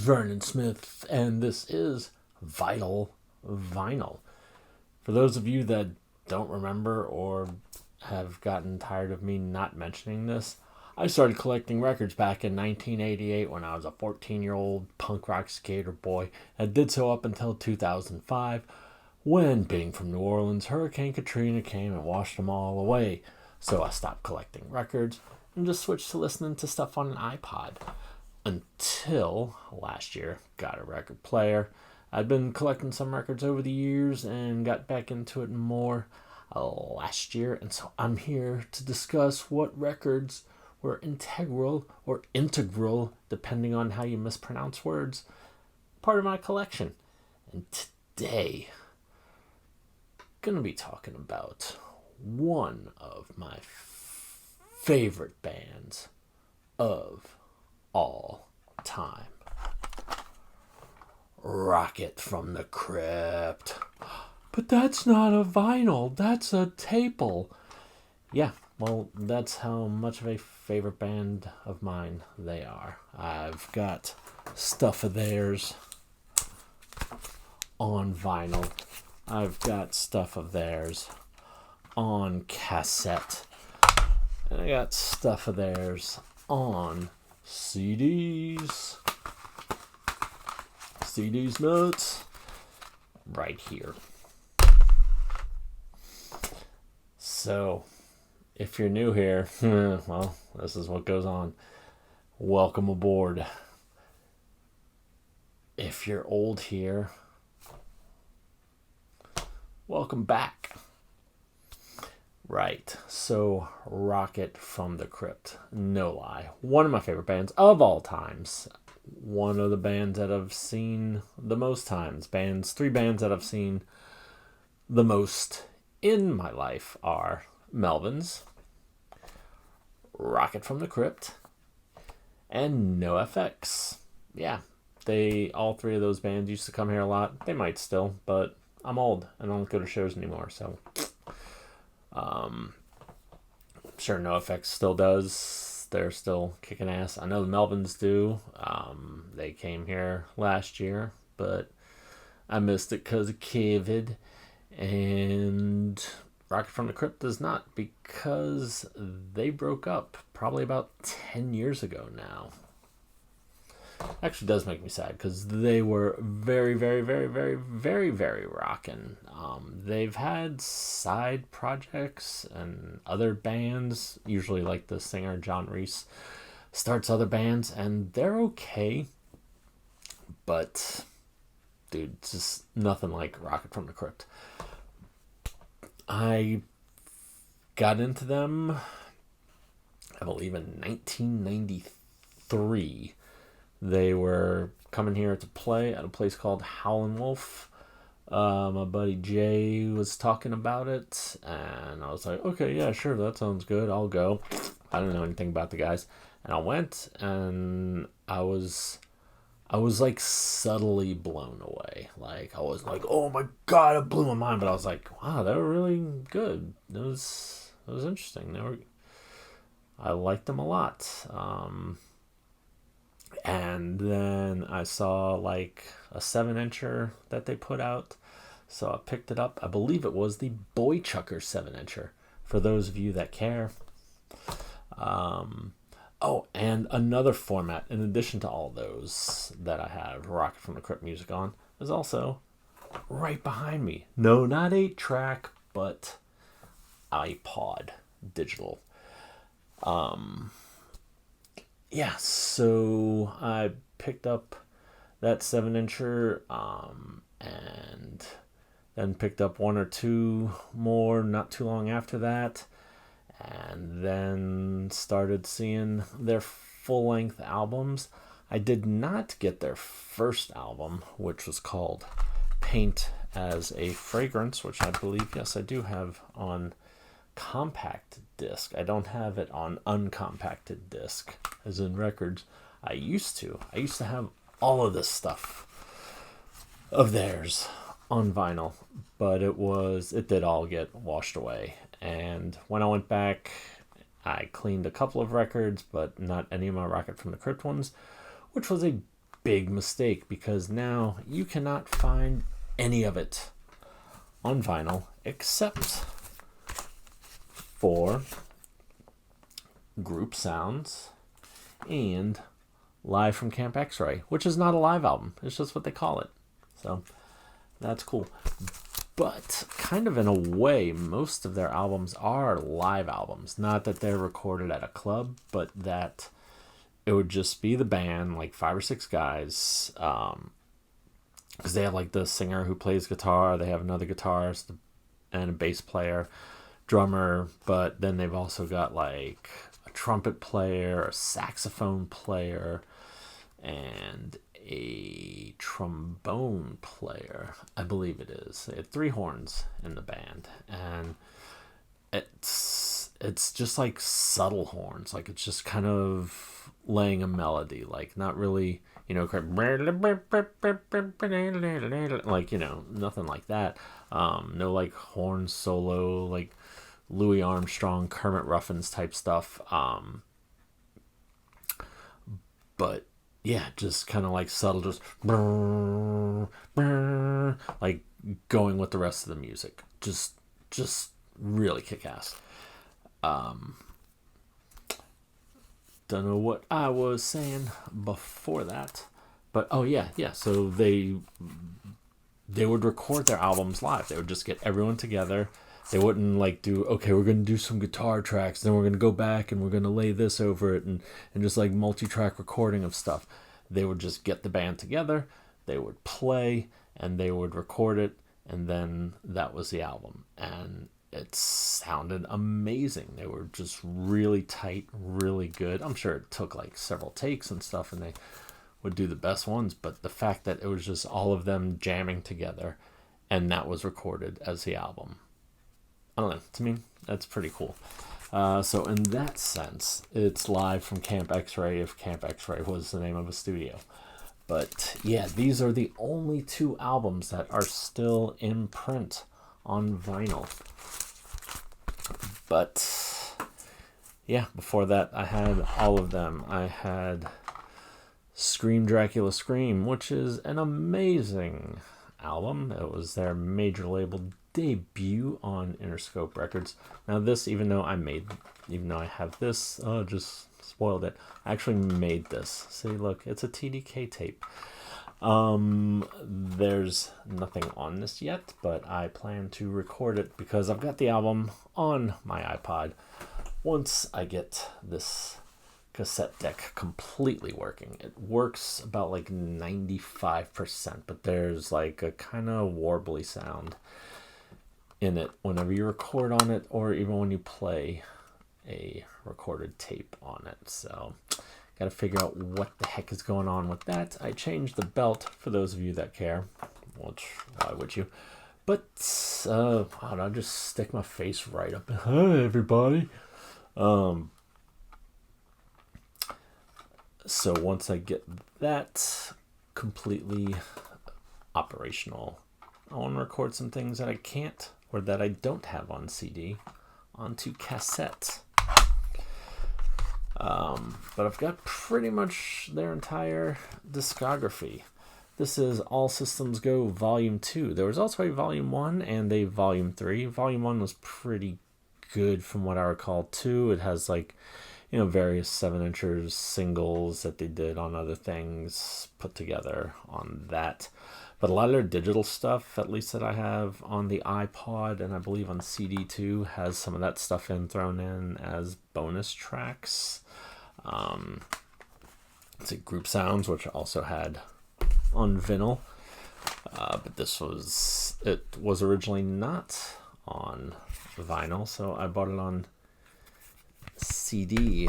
Vernon Smith, and this is Vital Vinyl. For those of you that don't remember or have gotten tired of me not mentioning this, I started collecting records back in 1988 when I was a 14-year-old punk rock skater boy, and did so up until 2005 when, being from New Orleans, Hurricane Katrina came and washed them all away. So I stopped collecting records and just switched to listening to stuff on an iPod. Until last year, got a record player. I'd been collecting some records over the years and got back into it more last year. And so I'm here to discuss what records were integral, depending on how you mispronounce words, part of my collection. And today, I'm going to be talking about one of my favorite bands of all time. Rocket from the Crypt. But that's not a vinyl, that's a taple. Yeah, well, that's how much of a favorite band of mine they are. I've got stuff of theirs on vinyl. I've got stuff of theirs on cassette. And I got stuff of theirs on CDs. CDs nuts. Right here. So, if you're new here, well, this is what goes on. Welcome aboard. If you're old here, welcome back. Right, so Rocket from the Crypt, no lie, one of my favorite bands of all times. One of the bands that I've seen the most times. Three bands that I've seen the most in my life are Melvins, Rocket from the Crypt, and NoFX. Yeah, all three of those bands used to come here a lot. They might still, but I'm old and I don't go to shows anymore, so I'm sure NoFX still does. They're still kicking ass. I know the Melvins do. They came here last year, but I missed it because of COVID. And Rocket from the Crypt does not, because they broke up probably about 10 years ago now. Actually does make me sad because they were very, very, very, very, very, very rockin'. They've had side projects and other bands, usually like the singer John Reese starts other bands, and they're okay. But, dude, it's just nothing like Rocket from the Crypt. I got into them, I believe, in 1993. They were coming here to play at a place called Howlin' Wolf. My buddy Jay was talking about it, and I was like, okay, yeah, sure, that sounds good, I'll go. I don't know anything about the guys. And I went, and I was like subtly blown away. Like, I was like, oh my god, it blew my mind. But I was like, wow, they were really good. It was interesting. I liked them a lot. And then I saw like a 7-incher that they put out. So I picked it up. I believe it was the Boy Chucker 7-incher, for those of you that care. Oh, and another format, in addition to all those that I have Rocket from the Crypt music on, is also right behind me. No, not 8-track, but iPod digital. Yeah, so I picked up that 7-incher, and then picked up one or two more not too long after that. And then started seeing their full-length albums. I did not get their first album, which was called Paint as a Fragrance, which I believe, yes, I do have on compact disc. I don't have it on uncompacted disc, as in records. I used to have all of this stuff of theirs on vinyl, but it did all get washed away. And when I went back, I cleaned a couple of records, but not any of my Rocket from the Crypt ones, which was a big mistake, because now you cannot find any of it on vinyl except for Group Sounds and Live from Camp X-Ray, which is not a live album. It's just what they call it. So that's cool. But kind of in a way, most of their albums are live albums. Not that they're recorded at a club, but that it would just be the band, like 5 or 6 guys. Because they have like the singer who plays guitar. They have another guitarist and a bass player, drummer. But then they've also got like a trumpet player, a saxophone player, and a trombone player, I believe it is. They had 3 horns in the band, and it's just like subtle horns, like it's just kind of laying a melody, like not really, like, nothing like that. No like horn solo, like Louis Armstrong, Kermit Ruffins type stuff. But yeah, just kind of like subtle, just like going with the rest of the music. Just really kick ass. Don't know what I was saying before that, but oh yeah. So they would record their albums live. They would just get everyone together. They wouldn't like do, okay, we're going to do some guitar tracks, then we're going to go back and we're going to lay this over it, and just like multi-track recording of stuff. They would just get the band together, they would play, and they would record it, and then that was the album. And it sounded amazing. They were just really tight, really good. I'm sure it took like several takes and stuff, and they would do the best ones, but the fact that it was just all of them jamming together, and that was recorded as the album. I don't know. To me, that's pretty cool. So in that sense, it's Live from Camp X-Ray, if Camp X-Ray was the name of a studio. But yeah, these are the only 2 albums that are still in print on vinyl. But yeah, before that, I had all of them. I had Scream Dracula Scream, which is an amazing album. It was their major label debut on Interscope Records. Now this, even though I have this, just spoiled it. I actually made this. See, look, it's a TDK tape. There's nothing on this yet, but I plan to record it because I've got the album on my iPod. Once I get this cassette deck completely working, it works about like 95%, but there's like a kind of warbly sound in it whenever you record on it, or even when you play a recorded tape on it. So got to figure out what the heck is going on with that. I changed the belt for those of you that care, which why would you? But I'll just stick my face right up. Hi everybody. So once I get that completely operational, I want to record some things that I can't, or that I don't have on CD, onto cassette. But I've got pretty much their entire discography. This is All Systems Go Volume 2. There was also a Volume 1 and a Volume 3. Volume 1 was pretty good from what I recall too. It has like, various 7-inchers, singles that they did on other things put together on that. But a lot of their digital stuff, at least that I have on the iPod, and I believe on CD too, has some of that stuff thrown in as bonus tracks. It's a Group Sounds, which also had on vinyl. But it was originally not on vinyl, so I bought it on CD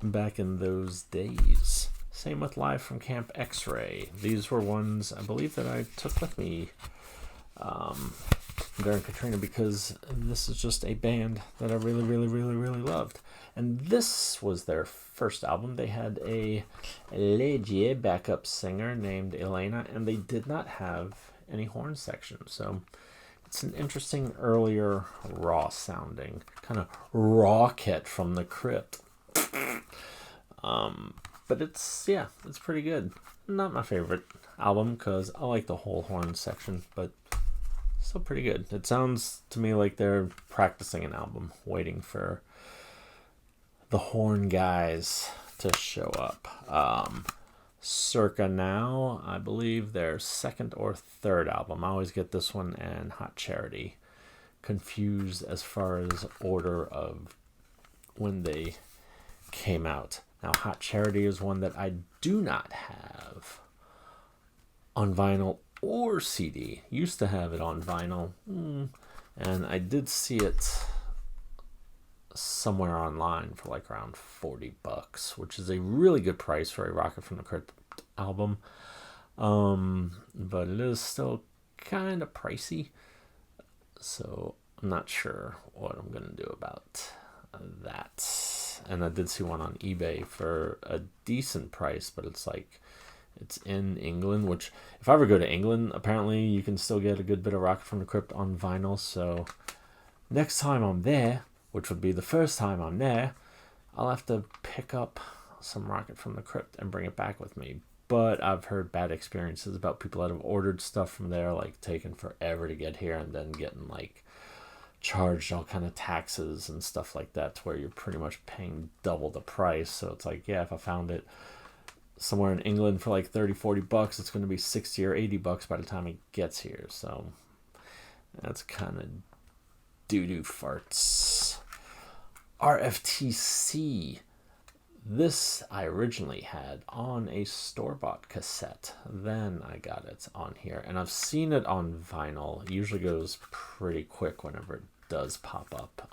back in those days. Same with Live from Camp X-Ray. These were ones I believe that I took with me during Katrina, because this is just a band that I really, really, really, really loved. And this was their first album. They had a lady backup singer named Elena, and they did not have any horn section. So it's an interesting earlier raw sounding kind of raw kit from the Crypt. But it's pretty good. Not my favorite album because I like the whole horn section, but still pretty good. It sounds to me like they're practicing an album, waiting for the horn guys to show up. Circa Now, I believe their second or third album. I always get this one and Hot Charity confused as far as order of when they came out. Now, Hot Charity is one that I do not have on vinyl or CD. Used to have it on vinyl, and I did see it somewhere online for like around $40, which is a really good price for a Rocket from the Crypt album. But it is still kind of pricey, so I'm not sure what I'm gonna do about that. And I did see one on eBay for a decent price, but it's in England, which if I ever go to England, apparently you can still get a good bit of Rocket from the Crypt on vinyl. So next time I'm there, which would be the first time I'm there, I'll have to pick up some Rocket from the Crypt and bring it back with me. But I've heard bad experiences about people that have ordered stuff from there, like taking forever to get here and then getting like charged all kind of taxes and stuff like that, to where you're pretty much paying double the price. So it's like, yeah, if I found it somewhere in England for like $30-$40, it's going to be $60 or $80 by the time it gets here. So that's kind of doo-doo farts. RFTC. This I originally had on a store-bought cassette. Then I got it on here. And I've seen it on vinyl. It usually goes pretty quick whenever it does pop up.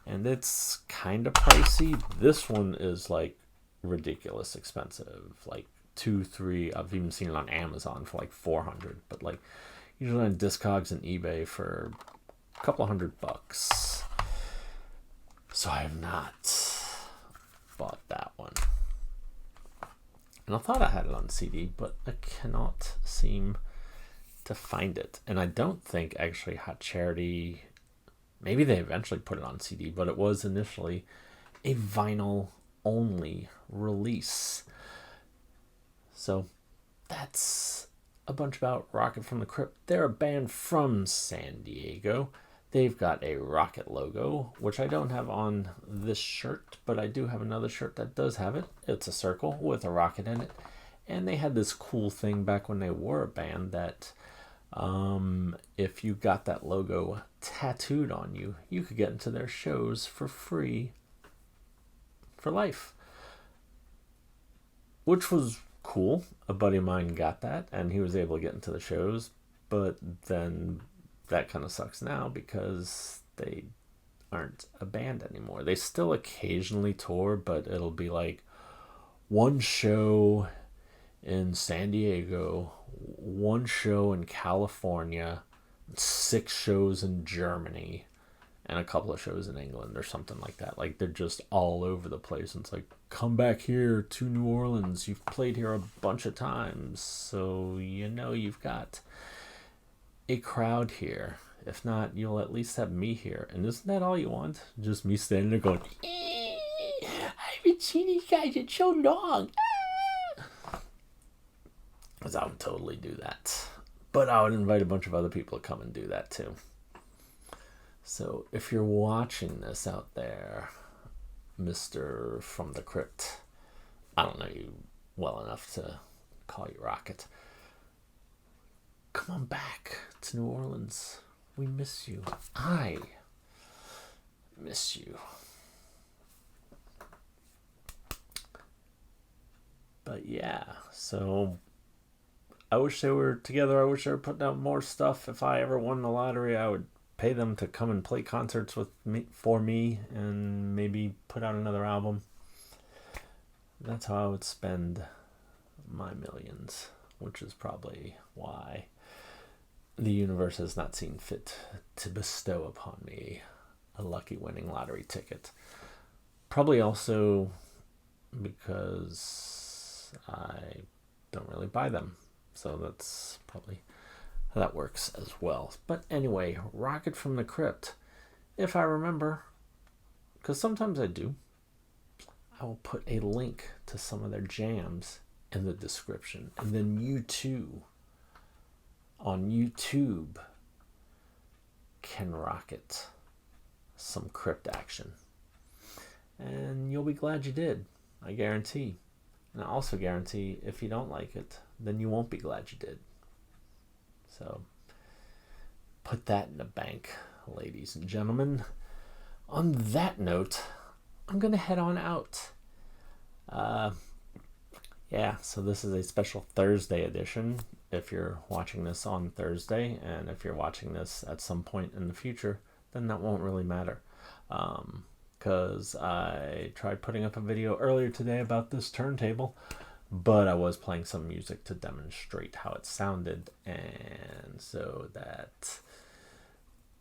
And it's kind of pricey. This one is like ridiculous expensive. Like 2-3. I've even seen it on Amazon for like $400. But like usually on Discogs and eBay for a couple $100. So I have not bought that one. And I thought I had it on CD, but I cannot seem to find it. And I don't think actually Hot Charity, maybe they eventually put it on CD, but it was initially a vinyl only release. So that's a bunch about Rocket from the Crypt. They're a band from San Diego. They've got a rocket logo, which I don't have on this shirt, but I do have another shirt that does have it. It's a circle with a rocket in it. And they had this cool thing back when they were a band that if you got that logo tattooed on you, you could get into their shows for free for life. Which was cool. A buddy of mine got that, and he was able to get into the shows, but then that kind of sucks now because they aren't a band anymore. They still occasionally tour, but it'll be like one show in San Diego, one show in California, 6 shows in Germany, and a couple of shows in England or something like that. Like they're just all over the place. And it's like, come back here to New Orleans. You've played here a bunch of times, so you know you've got a crowd here. If not, you'll at least have me here. And isn't that all you want? Just me standing there going, I haven't seen these guys in so long. Because I would totally do that. But I would invite a bunch of other people to come and do that too. So if you're watching this out there, Mr. from the Crypt, I don't know you well enough to call you Rocket. Come on back to New Orleans. We miss you. I miss you. But yeah, so I wish they were together. I wish they were putting out more stuff. If I ever won the lottery, I would pay them to come and play concerts with me, for me, and maybe put out another album. That's how I would spend my millions, which is probably why the universe has not seen fit to bestow upon me a lucky winning lottery ticket. Probably also because I don't really buy them. So that's probably how that works as well. But anyway, Rocket from the Crypt. If I remember, because sometimes I do. I will put a link to some of their jams in the description. And then you too, on YouTube, can rocket some Crypt action. And you'll be glad you did, I guarantee. And I also guarantee if you don't like it, then you won't be glad you did. So put that in the bank, ladies and gentlemen. On that note, I'm going to head on out. So this is a special Thursday edition. If you're watching this on Thursday, and if you're watching this at some point in the future, then that won't really matter. Because I tried putting up a video earlier today about this turntable, but I was playing some music to demonstrate how it sounded, and so that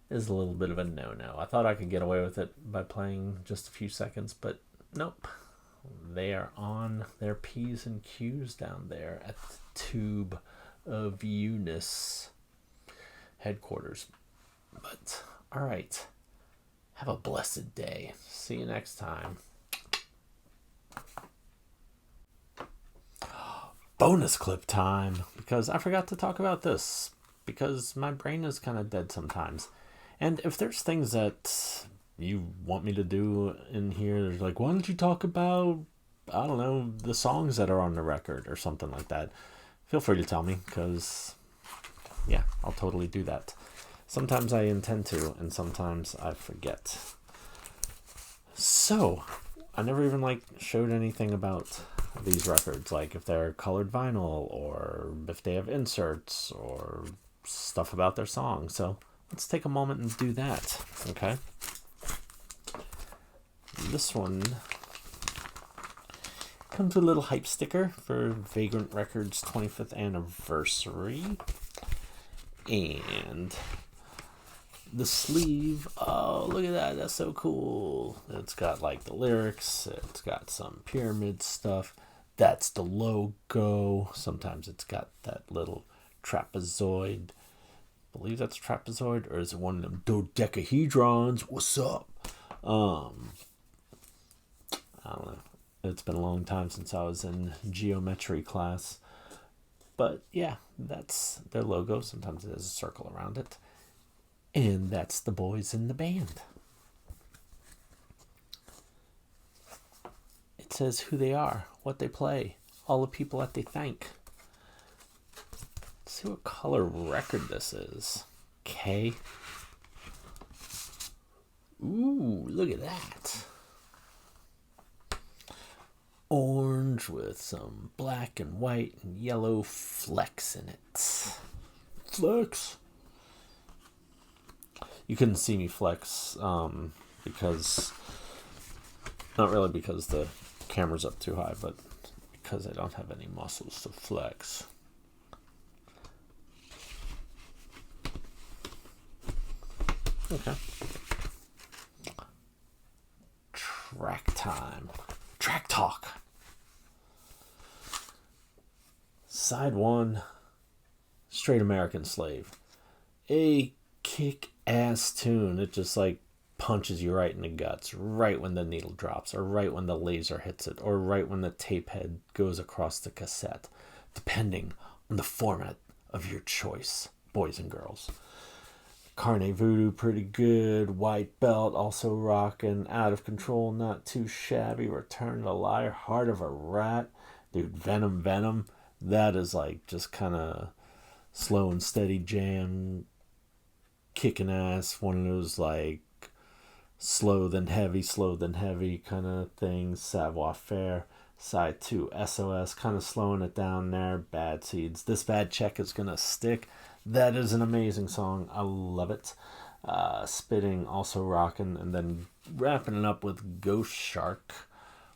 is a little bit of a no-no. I thought I could get away with it by playing just a few seconds, but nope. They are on their P's and Q's down there at the Tube of Eunice headquarters. But, alright. Have a blessed day. See you next time. Bonus clip time. Because I forgot to talk about this. Because my brain is kind of dead sometimes. And if there's things that you want me to do in here, there's like, why don't you talk about, I don't know, the songs that are on the record or something like that, feel free to tell me, because, yeah, I'll totally do that. Sometimes I intend to, and sometimes I forget. So, I never even, showed anything about these records, like if they're colored vinyl, or if they have inserts, or stuff about their songs, so let's take a moment and do that, okay? This one comes with a little hype sticker for Vagrant Records' 25th anniversary. And the sleeve, oh, look at that, that's so cool. It's got the lyrics, it's got some pyramid stuff. That's the logo. Sometimes it's got that little trapezoid. I believe that's trapezoid, or is it one of them dodecahedrons? What's up? I don't know. It's been a long time since I was in geometry class. But yeah, that's their logo. Sometimes there's a circle around it. And that's the boys in the band. It says who they are, what they play, all the people that they thank. Let's see what color record this is. K. Ooh, look at that. Orange with some black and white and yellow flecks in it. Flex. You couldn't see me flex because, not really because the camera's up too high, but because I don't have any muscles to flex. Okay. Track time. Track talk. Side 1, Straight American Slave. A kick-ass tune. It just punches you right in the guts, right when the needle drops, or right when the laser hits it, or right when the tape head goes across the cassette, depending on the format of your choice, boys and girls. Carne Voodoo, pretty good. White Belt, also rocking. Out of Control, not too shabby. Return to the Liar, Heart of a Rat. Dude, Venom. That is just kind of slow and steady jam. Kicking ass. One of those slow then heavy kind of things. Savoir Faire. Side 2, SOS, kind of slowing it down there. Bad Seeds. This Bad Check is gonna stick. That is an amazing song. I love it. Spitting, also rocking, and then wrapping it up with Ghost Shark,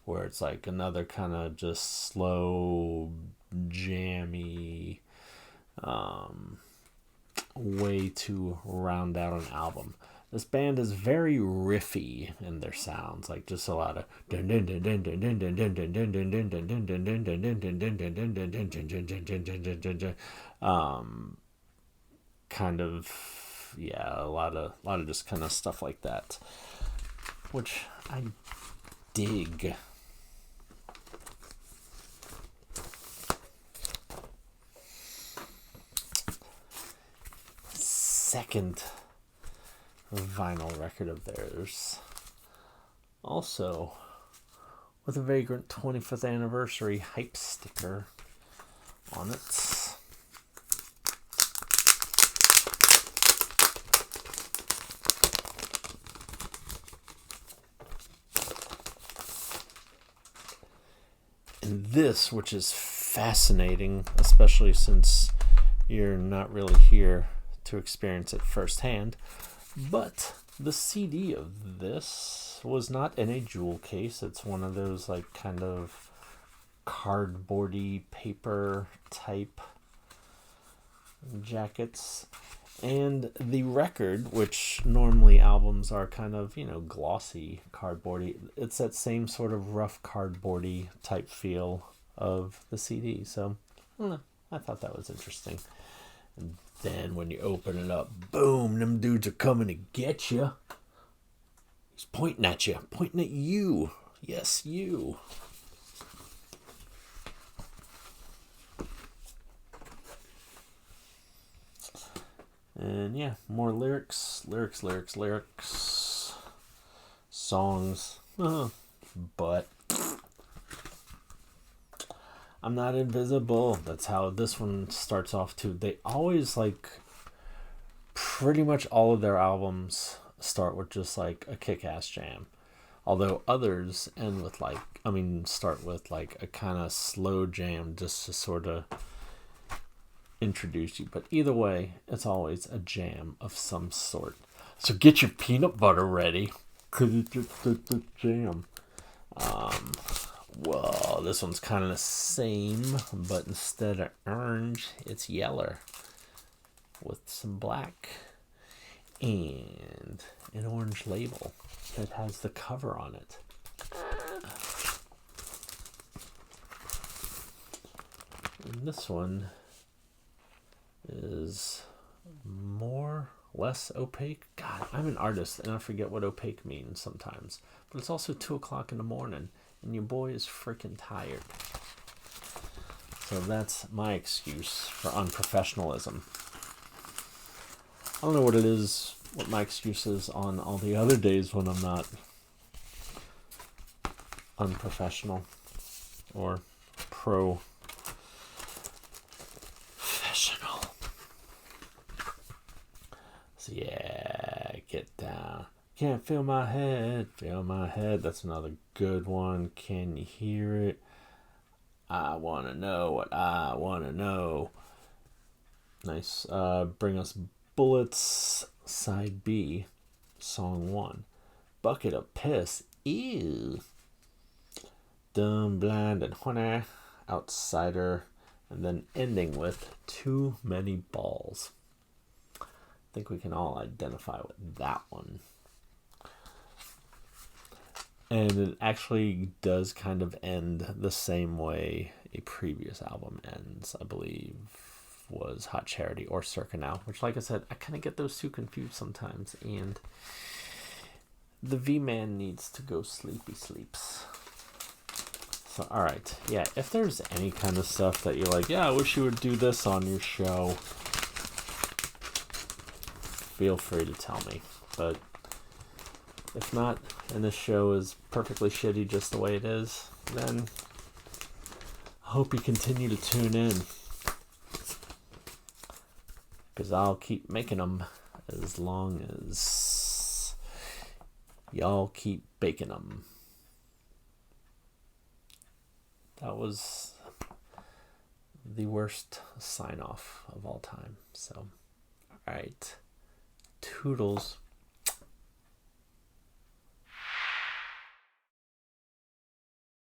where it's another kind of just slow, jammy way to round out an album. This band is very riffy in their sounds, just a lot of kind of, yeah, a lot of just kind of stuff like that, which I dig. second vinyl record of theirs. Also, with a Vagrant 25th anniversary hype sticker on it. And this, which is fascinating, especially since you're not really here to experience it firsthand, but the CD of this was not in a jewel case. It's one of those like kind of cardboardy paper type jackets. And the record, which normally albums are kind of, glossy, cardboardy, it's that same sort of rough cardboardy type feel of the CD. So, I don't know. I thought that was interesting. And then when you open it up, boom, them dudes are coming to get you. He's pointing at you, pointing at you. Yes, you. And yeah, more lyrics, songs. But I'm not invisible. That's how this one starts off too. They always pretty much all of their albums start with just like a kick-ass jam. Although others end with start with like a kind of slow jam just to sort of introduce you. But either way, it's always a jam of some sort. So get your peanut butter ready, because it's just a jam. Well, this one's kind of the same, but instead of orange, it's yellow with some black and an orange label that has the cover on it. And this one is less opaque. God, I'm an artist and I forget what opaque means sometimes. But it's also 2 o'clock in the morning and your boy is freaking tired. So that's my excuse for unprofessionalism. I don't know what my excuse is on all the other days when I'm not unprofessional or professional. So yeah, get down. Can't feel my head, That's another good one. Can you hear it? I want to know what I want to know. Nice. Bring Us Bullets, side B, song 1. Bucket of Piss, ew. Dumb, blind, and honey, Outsider, and then ending with Too Many Balls. I think we can all identify with that one. And it actually does kind of end the same way a previous album ends, I believe was Hot Charity or Circa Now, which, like I said, I kind of get those two confused sometimes, and the V-Man needs to go sleepy sleeps. So, alright, yeah, if there's any kind of stuff that you're like, yeah, I wish you would do this on your show, feel free to tell me. But if not, and this show is perfectly shitty just the way it is, then I hope you continue to tune in, because I'll keep making them as long as y'all keep baking them. That was the worst sign-off of all time. So, alright. Toodles.